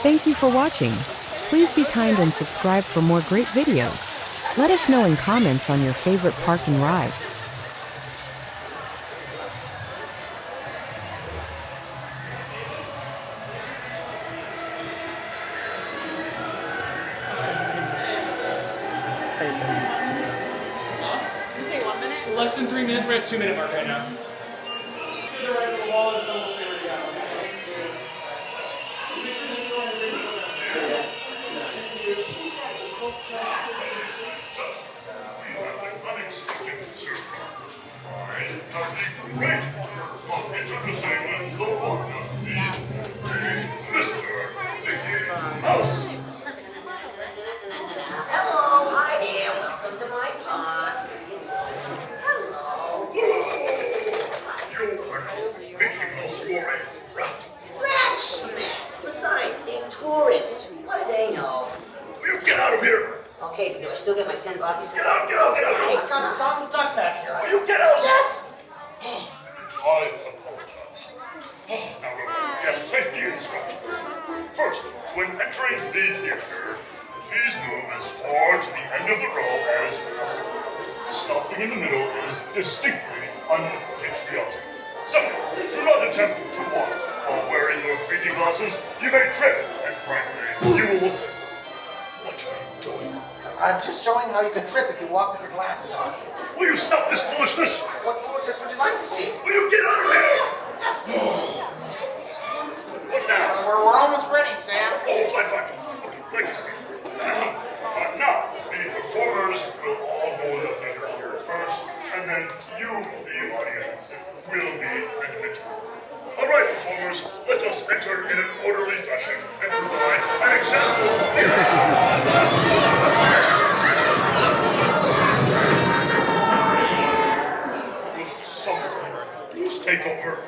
Thank you for watching. Please be kind and subscribe for more great videos. Let us know in comments on your favorite parking rides. You say 1 minute? Less than 3 minutes, we're at 2-minute mark right now. To the right of the wall and someone will say where to go. Introducing the one of Mr. Piggy Mouse. Hello, hi there. Welcome to my park. Hello. You are no Mickey Mouse, you're a rat. Rat smack. Besides, they're tourists. What do they know? You get out of here. Okay, do I still get my $10? Get out, get out, get out. Hey, Donald Duck back here. You get out. Yes. I apologize. Now, yes, safety instructions. First, when entering the theater, please move as far to the end of the row as possible. Stopping in the middle is distinctly unpatriotic. Second, do not attempt to walk. While wearing your 3D glasses, you may trip, and frankly, you will look. What are you doing? I'm just showing how you can trip if you walk with your glasses on. Will you stop this foolishness? What foolishness would you like to see? Will you get out of here? Yes. What now? We're almost ready, Sam. Oh, fine, fine. Okay, thank you, Steve. Now, the performers will all go in the theater here first, and then you, the audience, will be admitted. All right, performers, let us enter in an orderly fashion and provide an example. Someone, please take over.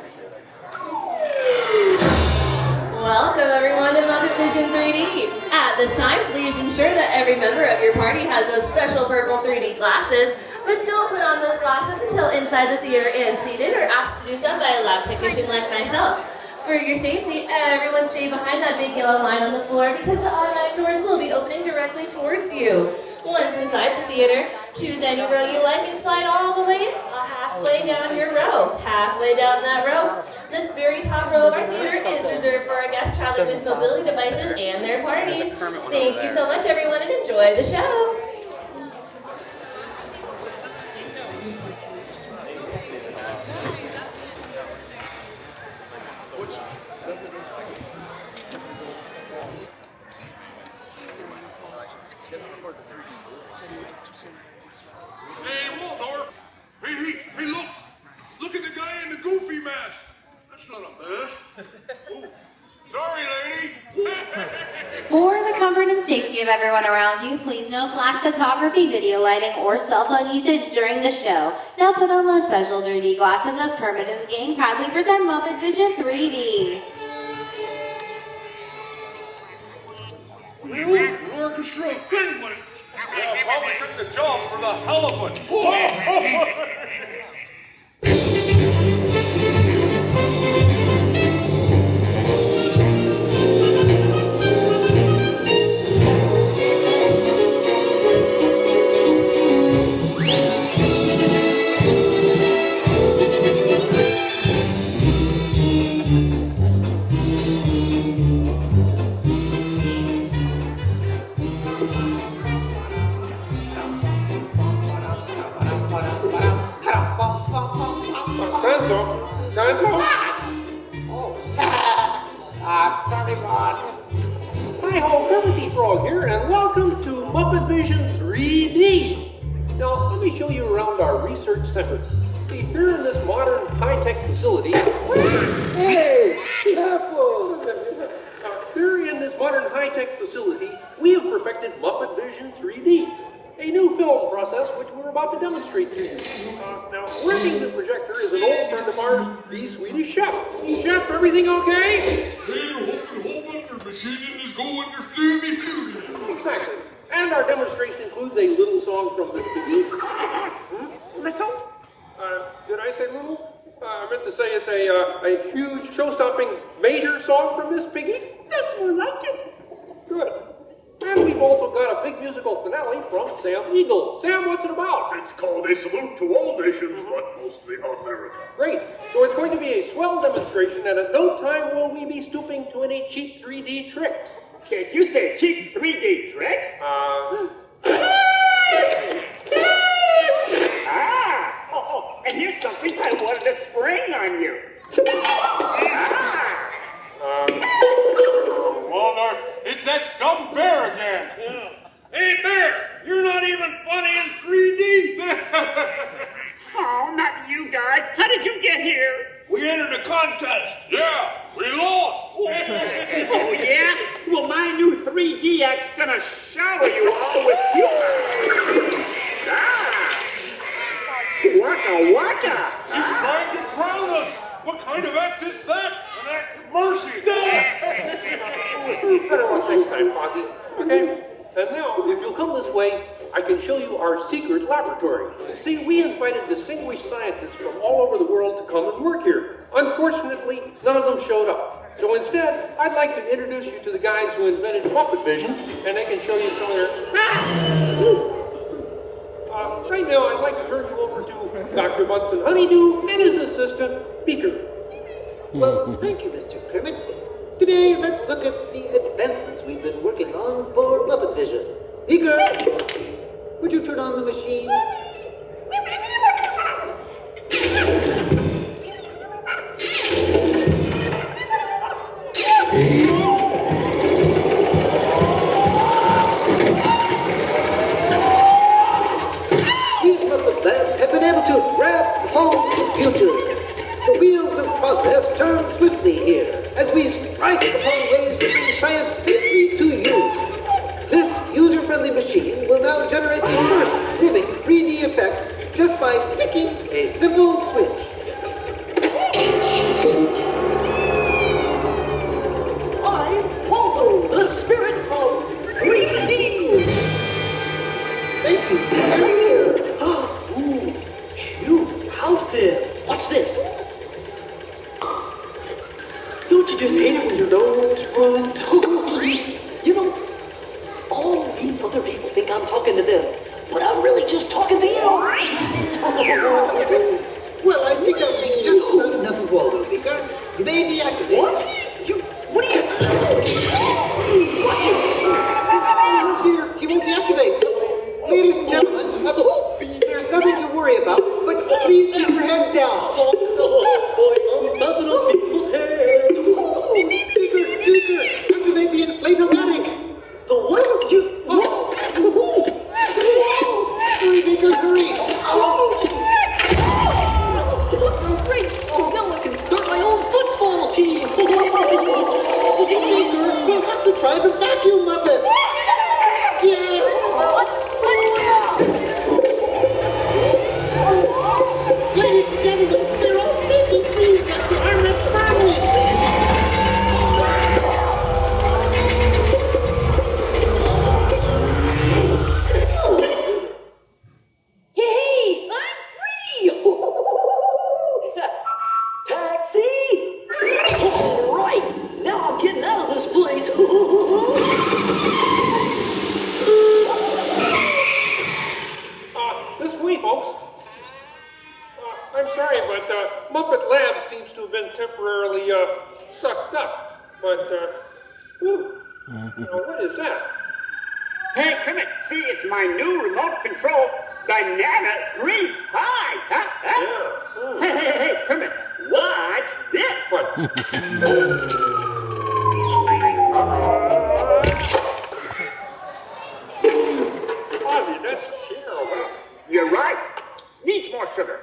Welcome everyone to Muppet Vision 3D. At this time, please ensure that every member of your party has those special purple 3D glasses, but don't put on those glasses until inside the theater and seated or asked to do so by a lab technician like myself. For your safety, everyone stay behind that big yellow line on the floor because the automatic doors will be opening directly towards you. Once inside the theater, choose any row you like and slide all the way halfway down your row. Halfway down that row. The very top row of our theater is reserved for our guests traveling with mobility devices and their parties. Thank you so much, everyone, and enjoy the show. Hey, Waldorf! Hey, look! Look at the guy in the goofy mask! That's not a mask. Oh, sorry, lady! For the comfort and safety of everyone around you, please no flash photography, video lighting, or cell phone usage during the show. Now put on those special 3D glasses as Kermit and the gang proudly present Muppet Vision 3D. Really? An orchestra of penguins! Yeah, probably took the job for the hell of it! Sorry, boss. Hi-ho, Kermit the Frog here, and welcome to Muppet Vision 3D. Now, let me show you around our research center. See, here in this modern high-tech facility... Hey! Careful! Here in this modern high-tech facility, we have perfected Muppet Vision 3D, a new film process which we're about to demonstrate to you. Now, working the projector is an old friend of ours, the Swedish Chef. Chef, everything okay? Exactly. And our demonstration includes a little song from Miss Piggy. Little? Did I say little? I meant to say it's a huge, show-stopping, major song from Miss Piggy. That's more like it. Good. And we've also got a big musical finale from Sam Eagle. Sam, what's it about? It's called A Salute to All Nations, but mostly America. Great. So it's going to be a swell demonstration, and at no time will we be stooping to any cheap 3D tricks. Can't you say cheap 3D tricks? And here's something I wanted to spring on you. Walnut, it's that dumb bear again. Yeah. Hey, Bear, you're not even funny in 3D. Oh, not you guys. How did you get here? We entered a contest. Yeah, we lost. Oh, yeah? Well, my new 3D act's gonna shower you all with humor. Waka waka. He's trying to drown us. What kind of act is that? An act of mercy. Better luck next time, Fozzie. Okay? And now, if you'll come this way, I can show you our secret laboratory. See, we invited distinguished scientists from all over the world to come and work here. Unfortunately, none of them showed up. So instead, I'd like to introduce you to the guys who invented Muppet Vision, and they can show you some of their... right now, I'd like to turn you over to Dr. Bunsen Honeydew and his assistant, Beaker. Well, thank you, Mr. Kermit. Today, let's look at the advancements we've been working on for Muppet Vision. Beaker, would you turn on the machine? We at Muppet Labs have been able to grab hold of the future. The wheels of progress turn swiftly here as we strike upon ways to bring science safely to you. This user-friendly machine will now generate the first living 3D effect just by flicking a simple switch. I'm Waldo, the spirit of 3D. Thank you, Peter. Ooh, cute outfit. What's this? Don't you just hate it when your nose runs? You know, all these other people think I'm talking to them, but I'm really just talking to you. Well, I think I'll be just loud enough of Waldo, Beaker. You may deactivate. What? What are you? Watch it. Oh dear, he won't deactivate. Ladies and gentlemen, there's nothing to worry about, but please keep your heads down. I'm bouncing on people's heads. Beaker, activate the inflatomatic. The what? You? Hurry, Beaker, hurry. Great! Oh, now I can start my own football team. Beaker, we'll have to try the vacuum Muppet. Yes. Ladies and gentlemen, they're all thinking, please, Dr. Armrest Family. Hey, I'm free! Taxi! All right, now I'm getting out of this place. This way, folks. I'm sorry, but Muppet Lab seems to have been temporarily sucked up. But, what is that? Hey, Kermit, see, it's my new remote control banana green pie. Huh? Hey, Kermit, watch this. What? Ozzy, that's terrible. You're right. Needs more sugar.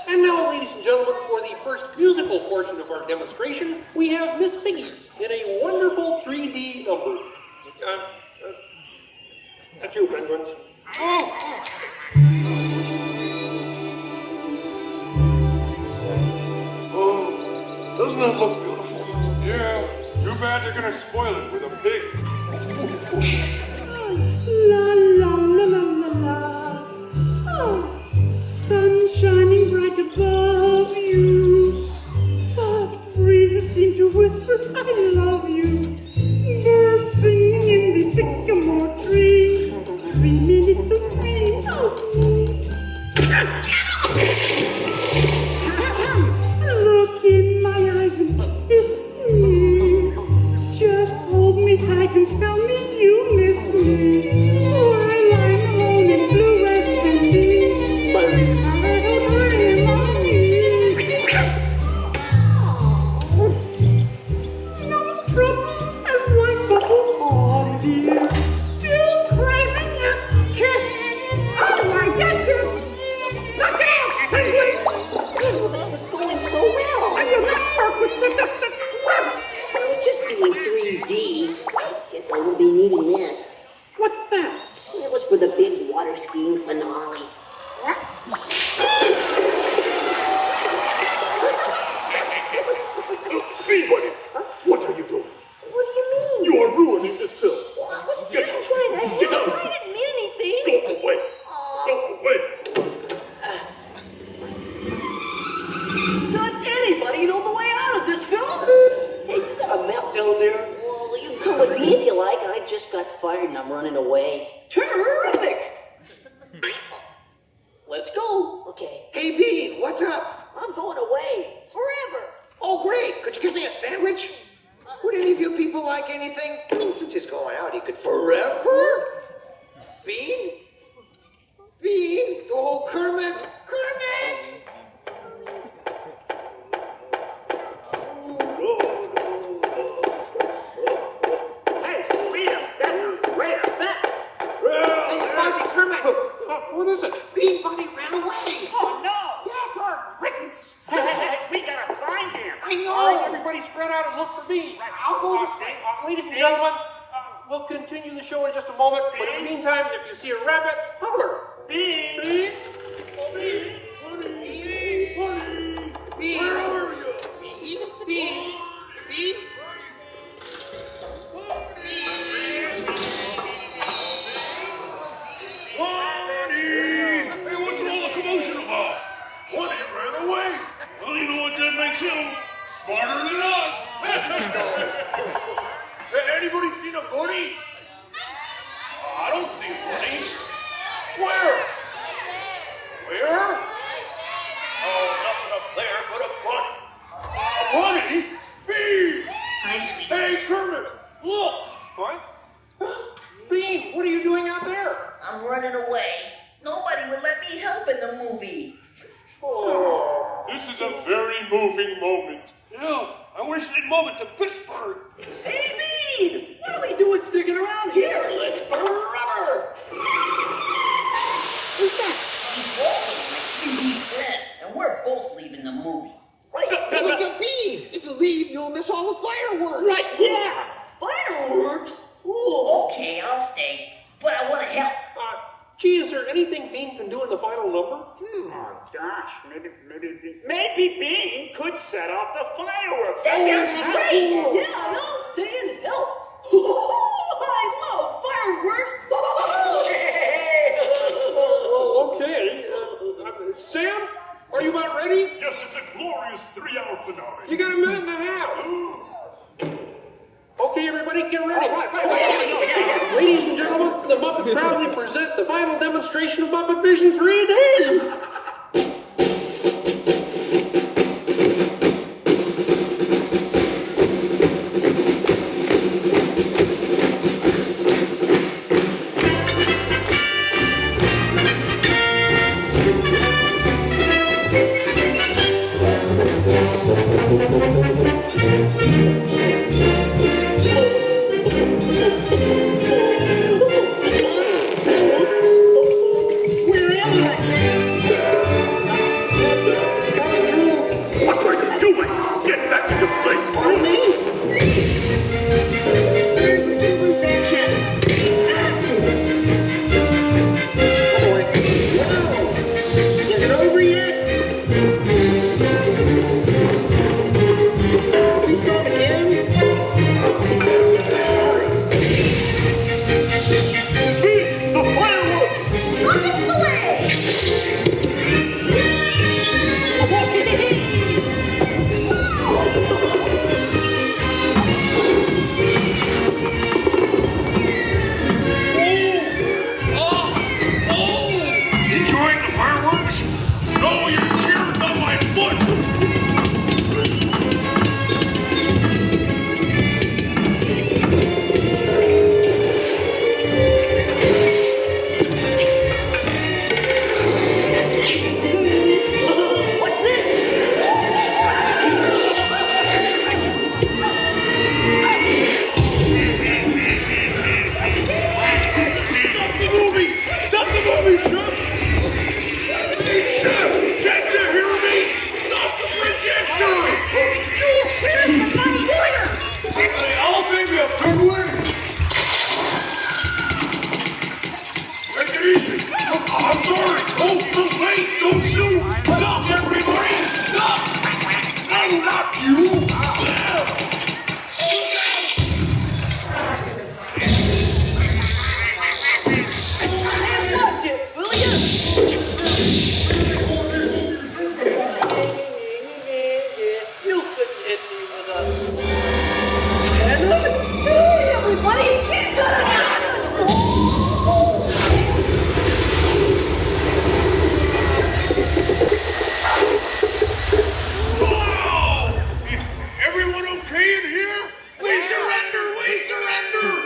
And now, ladies and gentlemen, for the first musical portion of our demonstration, we have Miss Piggy in a wonderful 3D number. That's you, penguins. Oh, doesn't it look beautiful? Yeah, too bad they're gonna spoil it with a pig. La la la la la la. Oh, sun shining bright above you. Soft breezes seem to whisper, I tell me you miss me while I'm alone in blue West Indies. But no troubles as life bubbles on, dear. Still craving a kiss. Oh, that's it. Look out, Penguin! it was going so well. I remember with the I was just doing 3D. Guess I won't be needing this. What's that? It was for the big water skiing finale. Anybody, what are you doing? What do you mean? You are ruining this film. Well, I was just trying to Get help. out. I didn't mean anything. Go away. Go away. Does anybody know the way out of this film? Hey, you got a map down there? Well, you can come with me if you like. I just got fired and I'm running away. Terrific! Let's go. Okay. Hey, Bean, what's up? I'm going away. Forever. Oh, great. Could you give me a sandwich? Would any of you people like anything? I mean, since he's going out, he could forever? Bean? Bean? Oh, Kermit! Kermit! Hey, Sweetum, that's a great effect. Hey, Fozzie, Kermit! What is it? Bean Bunny ran away! Oh, no. Yes, our rickets! We gotta find him. I know! All right, everybody spread out and look for me. I'll go this way. Ladies and gentlemen, we'll continue the show in just a moment, but in the meantime, if you see a rabbit, holler. Bean. Bean? Bean! Bunny! Bean! Where are you? Bean! Bean! Bean! Hey, what's all the commotion about? Bunny ran away. Well, you know what that makes him? Smarter than us. Hey, anybody seen a bunny? I don't see a bunny. Where? Where? Oh, nothing up there but a bunny. A bunny? Bee! Hi, sweetie. Hey, Kermit, look. What? Bean, what are you doing out there? I'm running away. Nobody would let me help in the movie. Oh, this is a very moving moment. Yeah, I wish they'd move it to Pittsburgh. Hey, Bean! What are we doing sticking around here? Let's burn rubber! Who's that? He's Walt, my 3D friend, and we're both leaving the movie. Right. Bean! If you leave, you'll miss all the fireworks! Right, yeah! Fireworks? Ooh, okay, I'll stay. But I want to help. Gee, is there anything Bean can do in the final number? Oh, gosh, maybe Bean could set off the fireworks. That sounds great! Yeah, and I'll stay and help. I love fireworks! Oh, okay. Sam, are you about ready? Yes, it's a glorious 3-hour finale. You got a minute and a half. Okay, everybody, get ready. Ladies and gentlemen, the Muppets proudly present the final demonstration of Muppet Vision 3D. Where am I?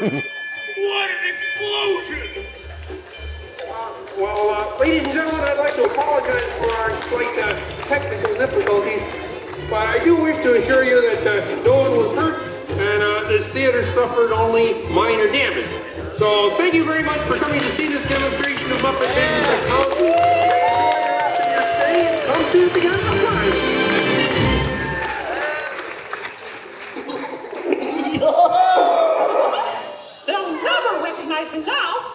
What an explosion! Well, ladies and gentlemen, I'd like to apologize for our slight technical difficulties, but I do wish to assure you that no one was hurt, and this theater suffered only minor damage. So thank you very much for coming to see this demonstration of Muppet Vision technology. Enjoy the rest of your stay, and come see us again sometime. They'll never recognize me now.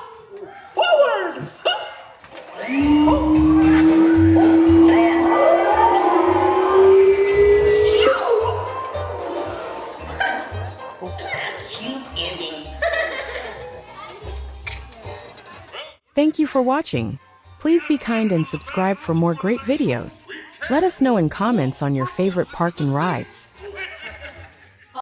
Forward! Cute ending. Thank you for watching. Please be kind and subscribe for more great videos. Let us know in comments on your favorite park and rides.